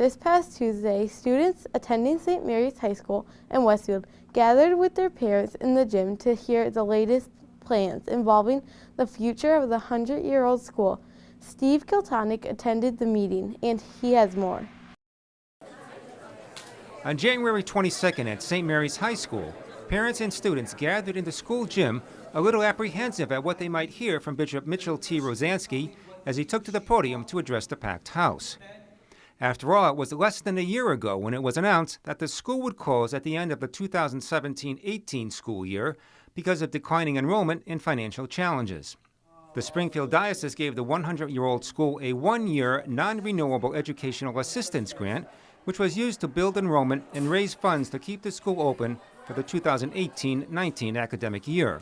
This past Tuesday, students attending St. Mary's High School in Westfield gathered with their parents in the gym to hear the latest plans involving the future of the 100-year-old school. Steve Kiltonic attended the meeting, and he has more. On January 22nd at St. Mary's High School, parents and students gathered in the school gym a little apprehensive at what they might hear from Bishop Mitchell T. Rosansky as he took to the podium to address the packed house. After all, it was less than a year ago when it was announced that the school would close at the end of the 2017-18 school year because of declining enrollment and financial challenges. The Springfield Diocese gave the 100-year-old school a one-year, non-renewable educational assistance grant, which was used to build enrollment and raise funds to keep the school open for the 2018-19 academic year.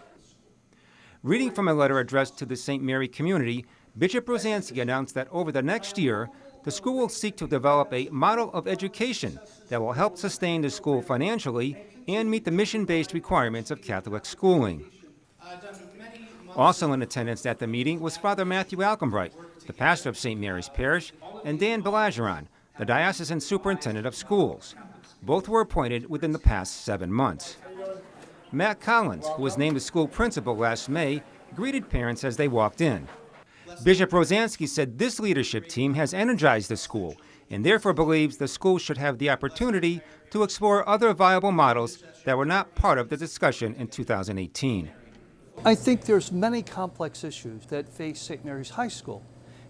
Reading from a letter addressed to the St. Mary community, Bishop Rosansky announced that over the next year, the school will seek to develop a model of education that will help sustain the school financially and meet the mission-based requirements of Catholic schooling. Also in attendance at the meeting was Father Matthew Alcombright, the pastor of St. Mary's Parish, and Dan Belageron, the diocesan superintendent of schools. Both were appointed within the past 7 months. Matt Collins, who was named the school principal last May, greeted parents as they walked in. Bishop Rosansky said this leadership team has energized the school and therefore believes the school should have the opportunity to explore other viable models that were not part of the discussion in 2018. I think there's many complex issues that face St. Mary's High School,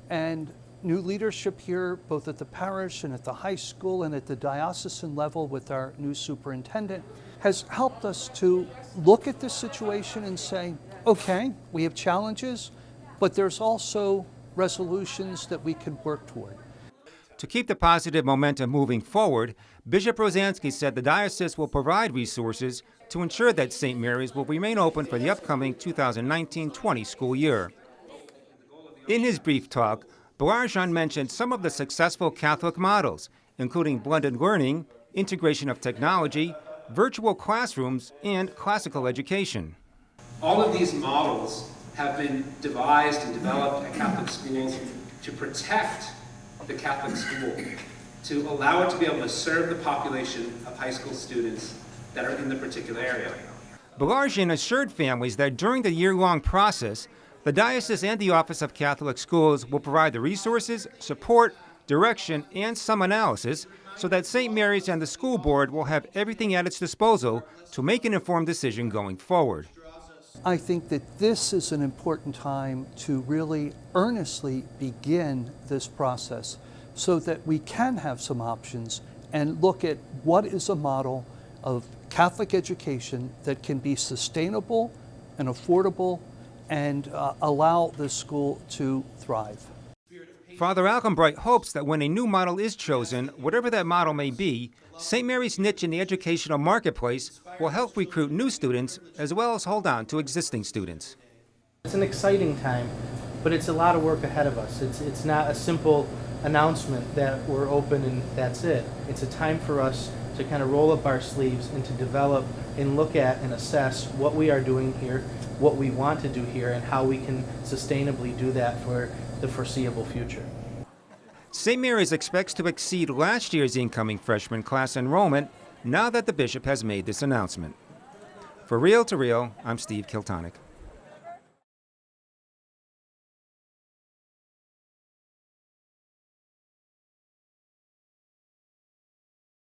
and new leadership here, both at the parish and at the high school and at the diocesan level with our new superintendent, has helped us to look at this situation and say, okay, we have challenges, but there's also resolutions that we can work toward. To keep the positive momentum moving forward, Bishop Rosansky said the diocese will provide resources to ensure that St. Mary's will remain open for the upcoming 2019-20 school year. In his brief talk, Belageron mentioned some of the successful Catholic models, including blended learning, integration of technology, virtual classrooms, and classical education. All of these models have been devised and developed at Catholic schools to protect the Catholic school, to allow it to be able to serve the population of high school students that are in the particular area. Belageron assured families that during the year-long process, the diocese and the Office of Catholic Schools will provide the resources, support, direction, and some analysis so that St. Mary's and the school board will have everything at its disposal to make an informed decision going forward. I think that this is an important time to really earnestly begin this process so that we can have some options and look at what is a model of Catholic education that can be sustainable and affordable and allow the school to thrive. Father Alcombright hopes that when a new model is chosen, whatever that model may be, St. Mary's niche in the educational marketplace will help recruit new students as well as hold on to existing students. It's an exciting time, but it's a lot of work ahead of us. It's not a simple announcement that we're open and that's it. It's a time for us to kind of roll up our sleeves and to develop and look at and assess what we are doing here, what we want to do here, and how we can sustainably do that for the foreseeable future. St. Mary's expects to exceed last year's incoming freshman class enrollment now that the bishop has made this announcement. For Real to Real, I'm Steve Kiltonic.